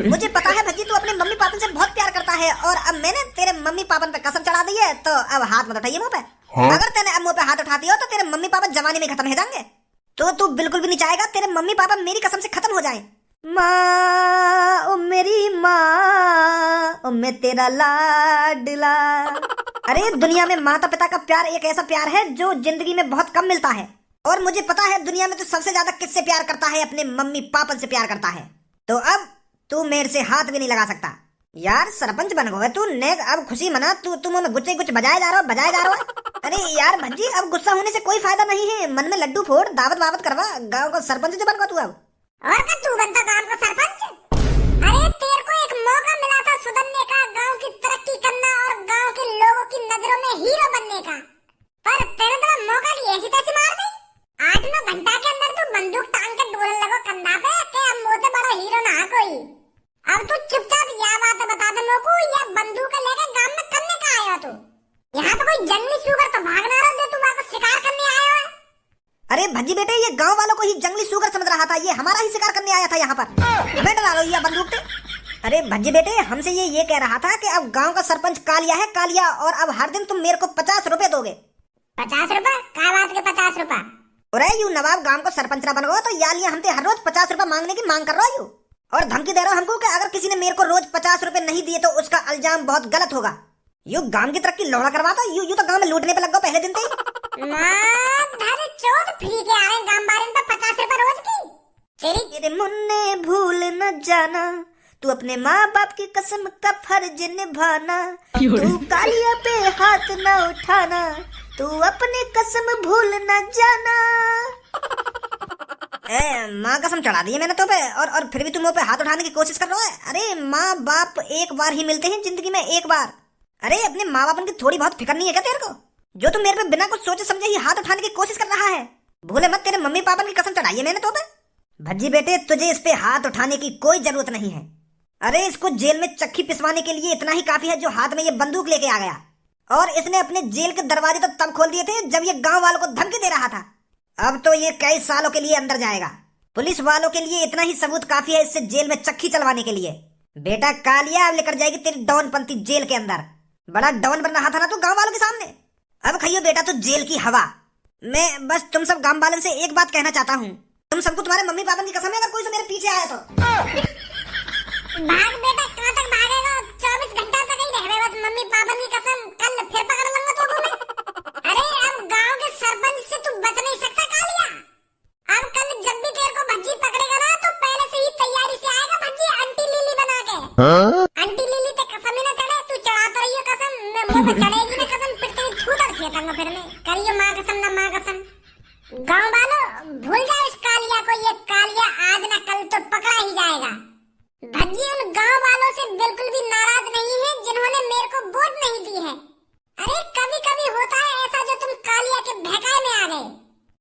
मुझे पता है भज्जी, तू अपने मम्मी पापा से बहुत प्यार करता है और अब मैंने तेरे मम्मी पापा पे कसम चढ़ा दी है, तो अब हाथ मत उठाइए मुंह पे। अगर तूने अब मुंह पे हाथ उठा दिया तो तेरे मम्मी पापा जवानी में खत्म हो जाएंगे। तो तू बिल्कुल भी नहीं चाहेगा तेरे मम्मी पापा मेरी कसम से खत्म हो जाए। माँ ओ मेरी माँ, ओ मैं तेरा लाडला। अरे दुनिया में माता पिता का प्यार एक ऐसा प्यार है जो जिंदगी में बहुत कम मिलता है, और मुझे पता है दुनिया में तो सबसे ज्यादा किससे प्यार करता है, अपने मम्मी पापा से प्यार करता है। तो अब तू मेरे से हाथ भी नहीं लगा सकता। यार सरपंच बन गए तू, नेक अब खुशी मना। तू मुंह में गुच्चे कुछ बजाए जा रहा हो। अरे यार भज्जी, अब गुस्सा होने से कोई फायदा नहीं है, मन में लड्डू फोड़, दावत वावत करवा, गांव का सरपंच जो बन गया तू अब। और का तू बनता गांव का सरपंच? अरे तेरे को एक मौका मिला था सुधरने का, गांव की तरक्की करना और गांव के लोगों की नजरों में हीरो बनने का, पर तेरे तो मौका की ऐसी तैसी मार दी। 8-9 घंटा के अंदर तू बंदूक टांग के डोलने लगो कंधा पे कि अब मोटे बड़ा हीरो ना कोई। अब तू चुपचाप यह बात बता दे लोगों, या बंदूक लेके गांव में करने का आया तू? यहाँ तो कोई जंगली सुगर तो भाग ना रहा, तू वहाँ शिकार करने आया है। अरे भज्जी बेटे, ये गांव वालों को ही जंगली सुगर समझ रहा था, ये हमारा ही शिकार करने आया था यहाँ पर। बेटा डालो ये बंदूक पे। अरे भज्जी बेटे, हमसे ये कह रहा था कि अब गांव का सरपंच कालिया है, कालिया, और अब हर दिन तुम मेरे को 50 रुपए दोगे। 50 रुपए? क्या बात के 50 रुपए? अरे यू नवाब गांव को सरपंच ना बन गो तो या लिया हमसे हर रोज 50 रुपए मांगने की मांग कर रहा हो, और धमकी दे रहा हो हमको कि अगर किसी ने मेरे को रोज 50 रुपए नहीं दिए तो उसका इल्जाम बहुत गलत होगा। यू गांव की तरक्की लौड़ा करवाता, यू तो गांव में लूटने पे लग गो पहले दिन से ही। चौथ फ्री के आ रहे गांव बारे में 50 रुपए रोज की। तेरे मुन्ने भूल न जाना, तू अपने माँ बाप की कसम का फर्ज निभाना, तू कालिया पे हाथ न उठाना, तू अपनी कसम भूल न जाना। माँ कसम चढ़ा दी है मैंने तो पे, और फिर भी तुम मुंह पे हाथ उठाने की कोशिश कर रहा है। अरे माँ बाप एक बार ही मिलते हैं जिंदगी में, एक बार। अरे अपने माँ बाप की थोड़ी बहुत फिक्र नहीं है क्या तेरे को, जो तुम मेरे पे बिना कुछ सोचे समझे ही हाथ उठाने की कोशिश कर रहा है? भूले मत, तेरे मम्मी पापा की कसम चढ़ाई है मैंने तो पे। भज्जी बेटे, तुझे इस पे हाथ उठाने की कोई जरूरत नहीं है। अरे इसको जेल में चक्की पिसवाने के लिए इतना ही काफी है जो हाथ में ये बंदूक लेके आ गया, और इसने अपने जेल के दरवाजे तो तब खोल दिए थे जब ये गांव वालों को धमकी दे रहा था। अब तो ये कई सालों के लिए अंदर जाएगा। पुलिस वालों के लिए इतना ही सबूत काफी है इससे जेल में चक्की चलवाने के लिए। बेटा कालिया अब लेकर जाएगी तेरी डॉनपंथी जेल के अंदर। बड़ा डॉन बन रहा था ना तू गांव वालों के सामने, अब खाइयो बेटा तू जेल की हवा। मैं बस तुम सब गांव वालों से एक बात कहना चाहता हूँ, तुम सबको तुम्हारे मम्मी पापा की कसम है, अगर कोई से मेरे पीछे आया तो भाग बेटा, कहाँ तक भागेगा? 24 घंटा तक ही रह बस मम्मी पापा की कसम, कल फिर पकड़ लूंगा तुझको मैं। अरे अब गांव के सरपंच से तू बच नहीं सकता कालिया। अब कल जब भी तेरे को भज्जी पकड़ेगा ना तो पहले से ही तैयारी से आएगा भज्जी, आंटी लिली बना के। आंटी लिली ते कसम ही ना चढ़े, तू चढ़ाता रहियो कसम, मैं मुंह पे चढ़ेगी ना कसम, फिर तेरी छूतर फेंकूंगा फिर मैं। करियो माँ कसम ना माँ कसम। गाँव वालों भूल जाओ इस कालिया को, ये कालिया आज ना कल तो पकड़ा ही जाएगा। भज्जी उन गांव वालों से बिल्कुल भी नाराज नहीं है जिन्होंने मेरे को वोट नहीं दी है। अरे कभी कभी होता है ऐसा जो तुम कालिया के बहकाए में आ गए।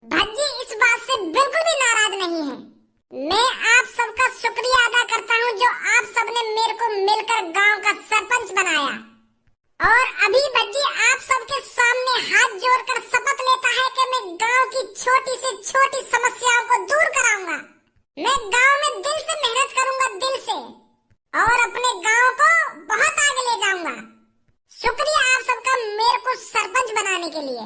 भज्जी इस बात से बिल्कुल भी नाराज नहीं है। मैं आप सबका शुक्रिया अदा करता हूँ जो आप सबने मेरे को मिलकर गांव का सरपंच बनाया, और अभी भज्जी आप सबके सामने हाथ जोड़कर शपथ लेता है कि मैं गांव की छोटी से छोटी समस्याओं को दूर कराऊंगा। मैं गांव में दिल से मेहनत करूंगा, दिल से, और अपने गांव को बहुत आगे ले जाऊंगा। शुक्रिया आप सबका मेरे को सरपंच बनाने के लिए।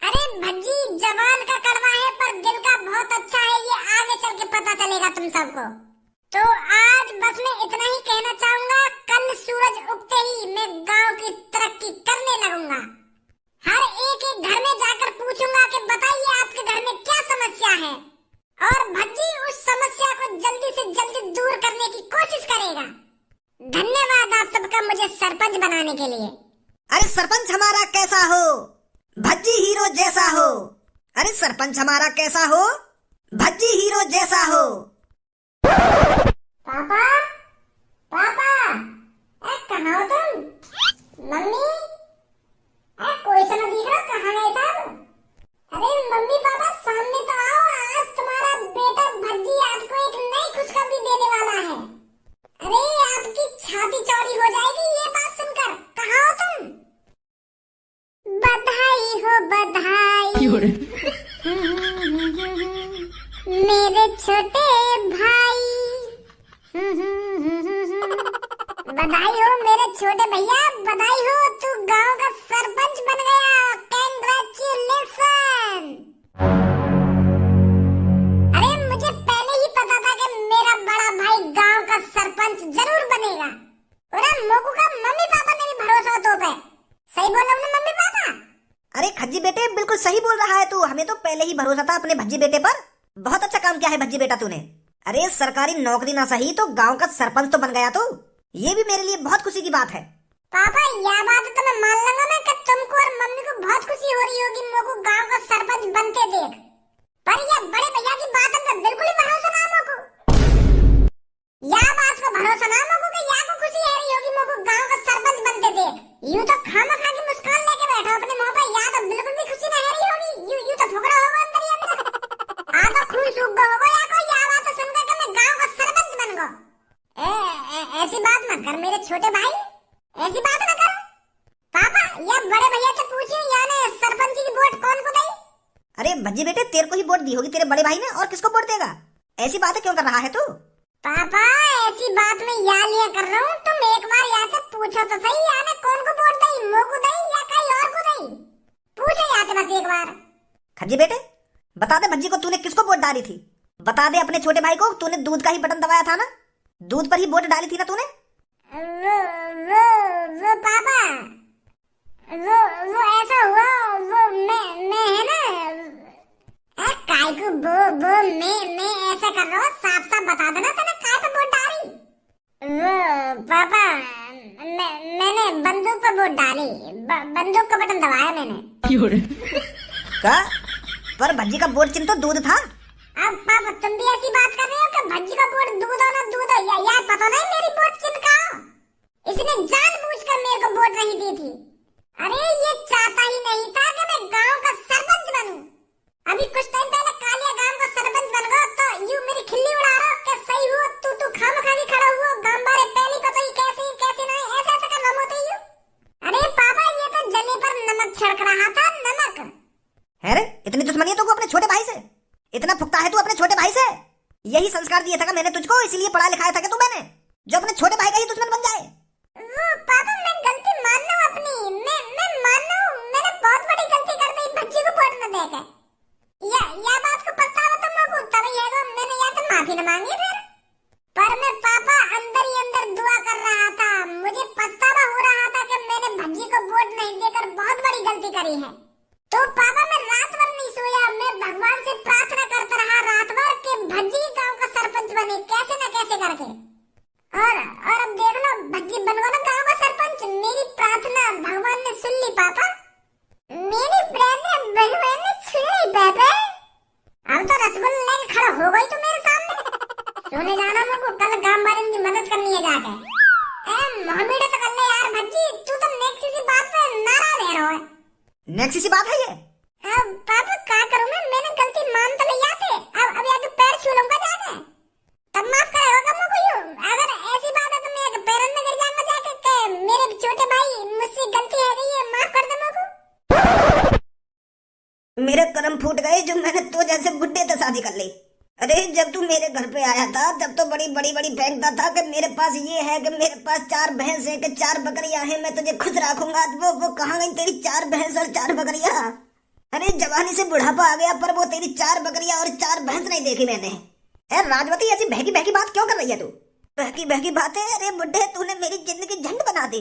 अरे भज्जी जवान का कड़वा है पर दिल का बहुत अच्छा है, ये आगे चल के पता चलेगा तुम सबको। तो आज बस मैं इतना ही कहना चाहूंगा, कल सूरज उगते ही मैं गांव की तरक्की करने लगूंगा। हर एक घर में जाकर पूछूंगा कि बताइए आपके घर में क्या समस्या है, और भज्जी उस समस्या को जल्दी से जल्दी दूर करने की कोशिश करेगा। धन्यवाद आप सबका मुझे सरपंच बनाने के लिए। अरे सरपंच हमारा कैसा हो, भज्जी हीरो जैसा हो। अरे सरपंच हमारा कैसा हो, भज्जी हीरो जैसा हो। पापा पापा, कहाँ हो तुम? मम्मी, कोई समझ दिख रहा, कहाँ गए सब? अरे मम्मी पापा सामने तो आओ, आज तुम्हारा बेटा भज्जी आपको एक नई खुशखबरी देने वाला है। अरे आपकी छाती चौड़ी हो जाएगी ये बात सुनकर। कहाँ हो तुम? बधाई हो बधाई मेरे छोटे भाई। बधाई हो मेरे छोटे भैया, बधाई हो, तू गांव का सरपंच बन गया। कांग्रेचुलेशन। अरे मुझे पहले ही पता था कि मेरा बड़ा भाई गांव का सरपंच जरूर बनेगा। और मोकू का मम्मी पापा ने भी भरोसा तो पे। सही बोल रहा हूं ना मम्मी पापा? अरे खज्जी बेटे बिल्कुल सही बोल रहा है तू। हमें तो पहले ही भरोसा था अपने भज्जी बेटे पर। बहुत अच्छा काम किया है भज्जी बेटा तूने। अरे सरकारी नौकरी ना सही तो गांव का सरपंच तो बन गया तू। ये भी मेरे लिए बहुत खुशी की बात है। पापा यह बात तो मैं मान लूंगा मैं कि तुमको और मम्मी को बहुत खुशी हो रही होगी मोकू गांव का सरपंच बनते देख। पर यह बड़े भैया की बात है बिल्कुल ही भरोसा ना मोकू। यह बात को भरोसा ना मोकू कि यह को खुशी है रही होगी मोकू गांव का सरपंच बनते देख। यूं तो खामखा की मुस्कान लेके बैठा अपने मुंह पर, यह तो बिल्कुल भी खुशी ना है रही होगी। यूं तो फुकरा होगा अंदर ही अंदर। आ तो खून सूख गया होगा या कोई यह बात सुनकर कि मैं गांव का सरपंच बन गया। ऐसी बात मत कर मेरे छोटे भाई, ऐसी बात न कर। पापा यह बड़े भैया से पूछिए यानी सरपंच की वोट कौन को दी? अरे भज्जी बेटे तेरे को ही वोट दी होगी तेरे बड़े भाई ने, और किसको वोट देगा? ऐसी बातें क्यों कर रहा है तू? पापा ऐसी बात मैं या लिया कर रहा हूँ, तुम एक बार यहाँ से पूछो तो सही यानी कौन को वोट दी, मोकू दी या कहीं और को दी? पूछो यहाँ से बस एक बार। खज्जी बेटे बता दे भज्जी को तूने किसको वोट डाली थी। बता दे अपने छोटे भाई को। तूने दूध का ही बटन दबाया था ना, दूध पर ही वोट डाली थी ना तूने? वो पापा वो ऐसा हुआ, वो मैं है ना काय को वो मैं ऐसा कर रहा हूँ, साफ साफ बता देना तूने काय पे वोट डाली। वो पापा मैंने बंदूक पर वोट डाली, बंदूक का बटन दबाया मैंने। क्या? पर भज्जी का वोट चिन्ह तो दूध था। अब पापा तुम भी ऐसी बात कर रहे हो कि भज्जी का वोट दूध हो ना दूध हो, या पता नहीं मेरी वोट चिन्ह का। इसने जानबूझकर मेरे को वोट नहीं दी थी। अरे ये चाहता ही नहीं था कि मैं गांव का सरपंच बनूं। अभी कुछ टाइम पहले कालिया गांव का सरपंच बन गया तो यूं मेरी खिल्ली उड़ा रहा कि सही हो तू खामखाली खड़ा हुआ गांव बारे पहली पता ही कैसे नहीं ऐसा ऐसा कर रहा होते यूं। अरे पापा ये तो जले पर नमक छिड़क रहा था, नमक। है रे इतनी दुश्मनी है तुमको अपने छोटे भाई से? इतना फुकता है तू अपने छोटे भाई से? यही संस्कार दिया था कि मैंने तुझको, इसीलिए पढ़ा लिखाया था कि तू मैंने जो अपने छोटे भाई का ही दुश्मन बन जाए। वो पापा मैं गलती मान लूं अपनी, मैं मान लूं मैंने बहुत बड़ी गलती कर दी भज्जी को वोट न देकर। या बात को पछतावा तो मोकू तब ये तो मैंने या तो माफी न मांगी फिर। पर मैं पापा अंदर ही अंदर दुआ कर रहा था, मुझे पछतावा हो रहा था कि मैंने भज्जी को वोट नहीं देकर बहुत बड़ी गलती करी है। तो पापा मैं रात भर नहीं सोया, मैं भगवान से प्रार्थना करता रहा रात भर कि भज्जी गांव का सरपंच बने कैसे न कैसे करके। और अब देख लो भज्जी बन गया ना गांव का सरपंच। मेरी प्रार्थना भगवान ने सुन ली पापा, मेरी प्रार्थना भगवान ने सुन ली पापा। अब तो रसगुल्ला लेके खड़ा हो गई तू मेरे सामने। सोने जाना मुझको, कल गांव वालों की मदद करनी है जाके। मोहम्मद तो कर ले यार भज्जी, तू तो नेक्स्ट सी बात पे नाराज है रहा है। नेक्स्ट सी बात है ये? अब पापा क्या करूं मैंने गलती मान तो लिया थे, अब या तो पैर छू लूंगा जाके तब माफ करेगा मुझको यूं। अगर ऐसी बात है तो मैं पैरों में गिर जाऊंगा जाके कि मेरे छोटे भाई मुझसे गलती है गई है, माफ कर दे मुझको। मेरे कर्म फूट गए जो मैंने तो जैसे बुड्ढे से शादी कर ली। अरे जब तू मेरे घर पे आया था तब तो बड़ी बड़ी बड़ी फेंकता था कि मेरे पास ये है कि मेरे पास 4 भैंस है कि 4 बकरियां हैं, मैं तुझे खुश रखूंगा। वो कहाँ गई तेरी 4 भैंस और 4 बकरियां? अरे जवानी से बुढ़ापा आ गया पर वो तेरी 4 बकरियां और 4 भैंस नहीं देखी मैंने। अरे राजवती ऐसी बहकी बहकी बात क्यों कर रही है तू? बहकी बहकी बातें? अरे बुड्ढे तूने मेरी जिंदगी झंड बना दी।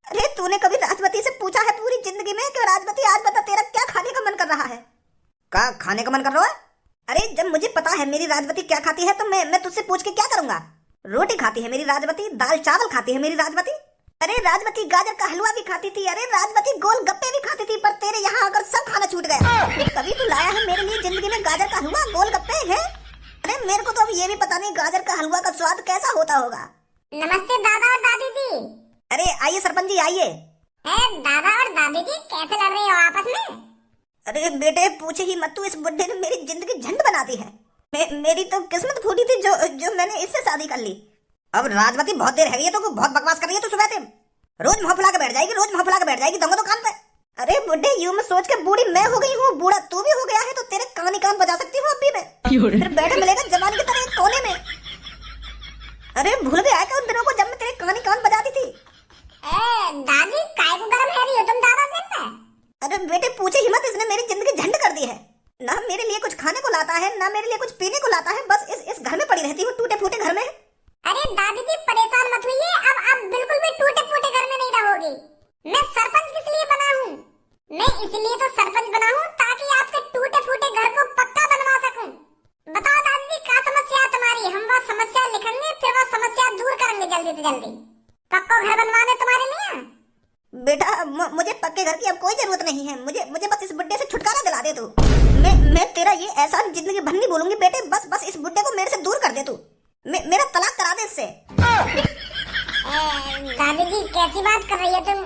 अरे तूने कभी राजवती से पूछा है पूरी जिंदगी में कि राजवती आज बता तेरा क्या खाने का मन कर रहा है? क्या खाने का मन कर रहा है? अरे जब मुझे पता है मेरी राजवती क्या खाती है तो मैं तुझसे पूछ के क्या करूंगा? रोटी खाती है मेरी राजवती, दाल चावल खाती है मेरी राजवती। अरे राजवती गाजर का हलवा भी खाती थी, अरे राजवती गोल गप्पे भी खाती थी, पर तेरे यहाँ आकर सब खाना छूट गया। कभी तू लाया है मेरे लिए जिंदगी में गाजर का हलवा, गोल गप्पे है? अरे मेरे को तो अब ये भी पता नहीं गाजर का हलवा का स्वाद कैसा होता होगा। नमस्ते दादा और दादी जी। अरे आइए सरपंच जी आइए। दादा और दादी जी कैसे लड़ रहे हो आपस में? अरे बेटे पूछे ही मत, तू इस बुड्ढे ने मेरी जिंदगी झंड बना दी है। मेरी तो किस्मत फूटी थी जो मैंने इससे शादी कर ली। अब राजवती बहुत देर है तो बहुत बकवास कर रही है तू। सुबह से रोज मुंह फुला के बैठ जाएगी, रोज मुंह फुला के बैठ जाएगी दंगो दुकान पे। अरे बुड्ढे यूं मत सोच के बूढ़ी मैं हो गई हूँ, बूढ़ा तू भी हो गया है तो तेरे कान ही कान बजा सकती हूँ अब भी मैं। फिर बैठे मिलेगा जवानी की तरह एक कोने में। अरे भूल गया क्या उन दिनों को जब मैं तेरे कहानी कान बजाती थी? दादी काय को गरम है रही हो तुम दादा दिन में? अरे बेटे पूछे ही मत, इसने मेरी जिंदगी झंड कर दी है। ना मेरे लिए कुछ खाने को लाता है, ना मेरे लिए कुछ पीने को लाता है, बस इस घर में पड़ी रहती हूँ, टूटे फूटे घर में। अरे दादी जी परेशान मत होइए, अब बिल्कुल भी टूटे फूटे घर में नहीं रहोगी। मैं सरपंच किस लिए बना हूँ? मैं इसलिए तो सरपंच बना हूँ ताकि आपके टूटे फूटे घर को पक्का बनवा सकूं। बताओ दादी जी क्या समस्या है तुम्हारी? हम वो समस्या लिखेंगे, फिर वो समस्या दूर करेंगे जल्दी से जल्दी। पक्का घर बनवाने तुम्हारे लिए? बेटा मुझे पक्के घर की अब कोई जरूरत नहीं है। मुझे बस इस बुड्ढे से छुटकारा दिला दे तू। मैं तेरा ये एहसान जिंदगी भर नहीं भूलूंगी बेटे। बस इस बुड्ढे को मेरे से दूर कर दे तू। मेरा तलाक करा दे इससे। दादी जी कैसी बात कर रही है तुम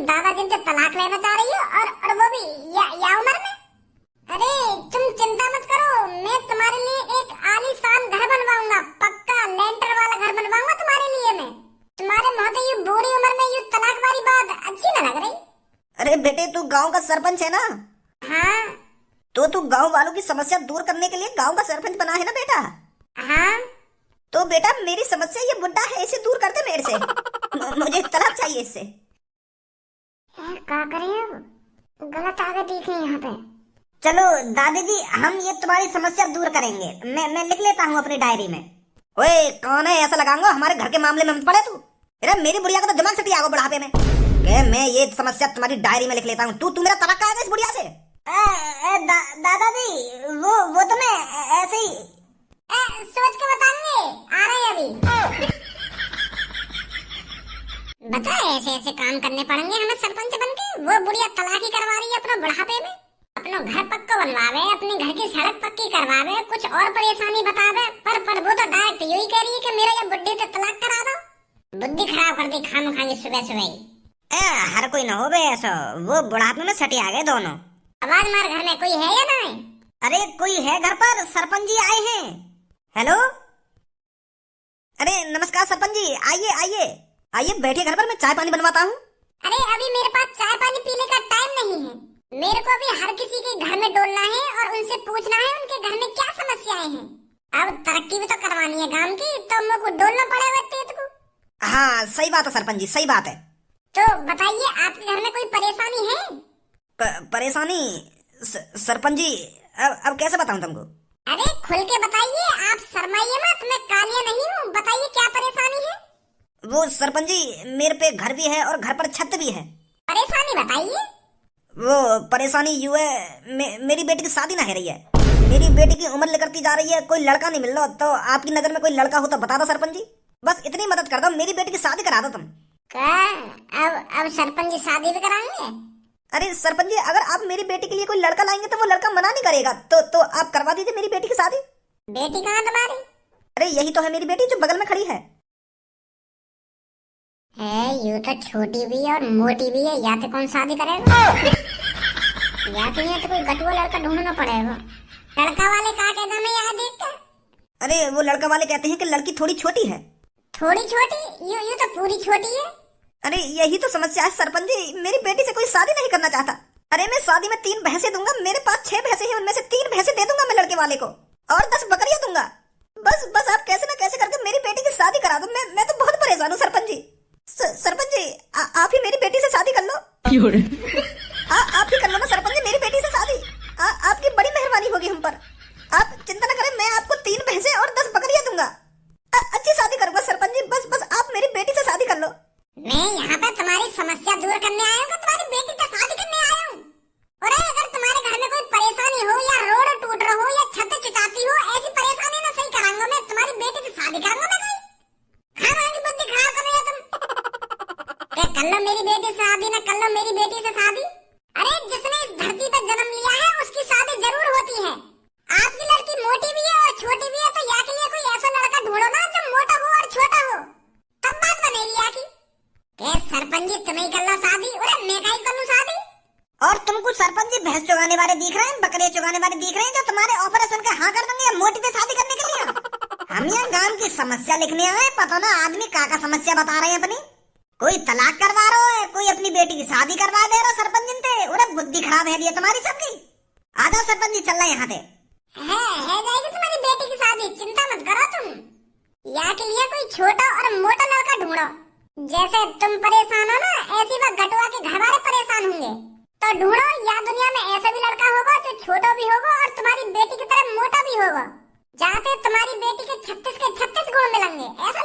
दादा जिनसे तलाक लेना चाह रही हो, और वो भी या उम्र में? अरे तुम चिंता मत करो, मैं तुम्हारे लिए एक आलीशान घर बनवाऊंगा, पक्का लेंटर वाला घर बनवाऊंगा तुम्हारे लिए। मैं तुम्हारे महोदय ये बूढ़ी उम्र में ये तलाक वाली बात अच्छी न लग रही। अरे बेटे तू गांव का सरपंच है ना? हाँ। तो तू गांव वालों की समस्या दूर करने के लिए गांव का सरपंच बना है ना बेटा? हाँ। तो बेटा मेरी समस्या ये बुड्ढा है, इसे दूर कर दे मेरे से। मुझे तलाक चाहिए इससे। क्या करें अब? गलत आगे दिखे यहाँ पे। चलो दादी जी हम ये तुम्हारी समस्या दूर करेंगे। मैं लिख लेता हूँ अपनी डायरी में। ओए कौन है ऐसा लगाऊंगा हमारे घर के मामले में मत पड़े तू। अरे मेरी बुढ़िया का तो दिमाग सटी आगो बुढ़ापे में के मैं ये समस्या तुम्हारी डायरी में लिख लेता हूँ। तू मेरा तलाक कराएगा इस बुढ़िया से? दादाजी वो तो मैं ऐसे ही सोच के बताएंगे, आ रहे हैं अभी। बता ऐसे ऐसे काम करने पड़ेंगे हमें सरपंच बनके। वो बुढ़िया तलाक ही करवा रही है अपने बुढ़ापे में, अपना घर पक्का बनवावे, अपने घर की सड़क पक्की करवावे, कुछ और परेशानी बतावे, पर वो तो डायरेक्ट यही कह रही है कि मेरा ये बुढ़ी तो तलाक करा दो। बुद्धि खराब कर दी खाम खाएंगे सुबह सुबह। हर कोई न हो बे ऐसा, वो बुढ़ापे में सटी आ गए दोनों। आवाज मार, घर में कोई है या नहीं? अरे कोई है घर पर, सरपंच जी आए हैं। हेलो अरे नमस्कार सरपंच जी, आइए बैठिए घर पर, मैं चाय पानी बनवाता हूँ। अरे अभी मेरे पास चाय पानी पीने का टाइम नहीं है। मेरे को अभी हर किसी के घर में डोलना है और उनसे पूछना है उनके घर में क्या समस्याएं हैं। अब तरक्की भी तो करवानी है गांव की, तो मेरे को डोलना पड़ेगा तेरे को। हाँ सही बात है सरपंच जी, सही बात है। तो बताइए आपके घर में कोई परेशानी है? परेशानी सरपंच जी अब कैसे बताऊं तुमको? अरे खुल के बताइए, आप शर्माइए मत, मैं कालिया नहीं हूँ। बताइए क्या परेशानी है? वो सरपंच जी मेरे पे घर भी है और घर पर छत भी है। परेशानी बताइए। वो परेशानी यूँ है, मेरी बेटी की शादी ना हो रही है। मेरी बेटी की उम्र निकलती जा रही है, कोई लड़का नहीं मिल रहा। तो आपकी नजर में कोई लड़का हो तो बता दो सरपंच जी, बस इतनी मदद कर दो, मेरी बेटी की शादी करा दो तुम। क्या अब सरपंच जी शादी भी कराएंगे? अरे सरपंच जी अगर आप मेरी बेटी के लिए कोई लड़का लाएंगे तो वो लड़का मना नहीं करेगा, तो आप करवा दीजिए मेरी बेटी की शादी। बेटी कहाँ तुम्हारी? अरे यही तो है मेरी बेटी जो बगल में खड़ी है। यूं तो छोटी भी है और मोटी भी है, या तो कौन शादी करेगा? या तो कोई गटुआ लड़का ढूंढना पड़ेगा। लड़का वाले कहा कहता मैं यहाँ देखता। अरे वो लड़का वाले कहते हैं कि लड़की थोड़ी छोटी है। थोड़ी छोटी? यूं तो पूरी छोटी है। अरे यही तो समस्या है सरपंच जी, मेरी बेटी से कोई शादी नहीं करना चाहता। अरे मैं शादी में 3 भैंसे दूंगा, मेरे पास 6 भैंसे हैं, उनमें से 3 भैंसे दे दूंगा मैं लड़के वाले को और 10 बकरियां दूंगा। बस आप कैसे ना कैसे करके मेरी बेटी की शादी करा दो। मैं तो बहुत परेशान हूँ सरपंच जी। सरपंच जी आप ही मेरी बेटी से शादी कर लो। आप ही कर लो ना सरपंच जी मेरी बेटी से शादी। आपकी बड़ी मेहरबानी होगी हम पर। आप चिंता न करें, मैं आपको 3 भैंसे और 10 बकरियां दूंगा। अच्छी शादी करूंगा सरपंच जी, बस आप मेरी बेटी से शादी कर लो। मैं यहाँ पे तुम्हारी समस्या दूर करने आया हूँ, तुम्हारी बेटी से शादी करने आया हूँ। और अगर तुम्हारे घर में कोई परेशानी हो या रोड टूट रहा हो या छत चुचाती हो, ऐसी परेशानी ना सही कराऊंगा मैं, तुम्हारी बेटी से शादी करूंगा मैं। कोई हाँ की बुद्धि खराब कर रही हो तुम। कर लो मेरी बेटी से शादी, ना कर लो मेरी बेटी से शादी। अरे जिसने इस धरती पर जन्म लिया है उसकी शादी जरूर होती है। आपकी लड़की मोटी भी है और छोटी भी है, तो या के लिए कोई ऐसा लड़का ढूंढो ना जो मोटा हो और छोटा हो, तब बात बनेगी या की। सरपंच जी तुम ही कर लो शादी। अरे मैं क्या कर लूं शादी? और तुमको सरपंच जी भैंस चुगाने वाले दिख रहे हैं, बकरियां चुगाने वाले दिख रहे हैं जो तुम्हारे ऑपरेशन का हाँ कर देंगे मोटी से शादी करने के लिए। हम यहाँ गांव की समस्या लिखने आए, पता ना आदमी का समस्या बता रहे हैं अपनी। कोई तलाक करवा रहा है, कोई अपनी बेटी की शादी करवा दे रहा सरपंच जिनते। अरे बुद्धि खराब है ये तुम्हारी सबकी। आ जाओ सरपंच जी चल रहे यहाँ पे। है जाएगी तुम्हारी बेटी की शादी, चिंता मत करो तुम। या के लिए कोई छोटा और मोटा लड़का ढूंढो। जैसे तुम परेशान हो ना, ऐसी वह गटुआ के घर वाले परेशान होंगे। तो ढूंढो, या दुनिया में ऐसा भी लड़का होगा जो छोटा भी होगा और तुम्हारी बेटी की तरह मोटा भी होगा, जहाँ पे तुम्हारी बेटी के 36 के 36 गुण मिलेंगे। ऐसा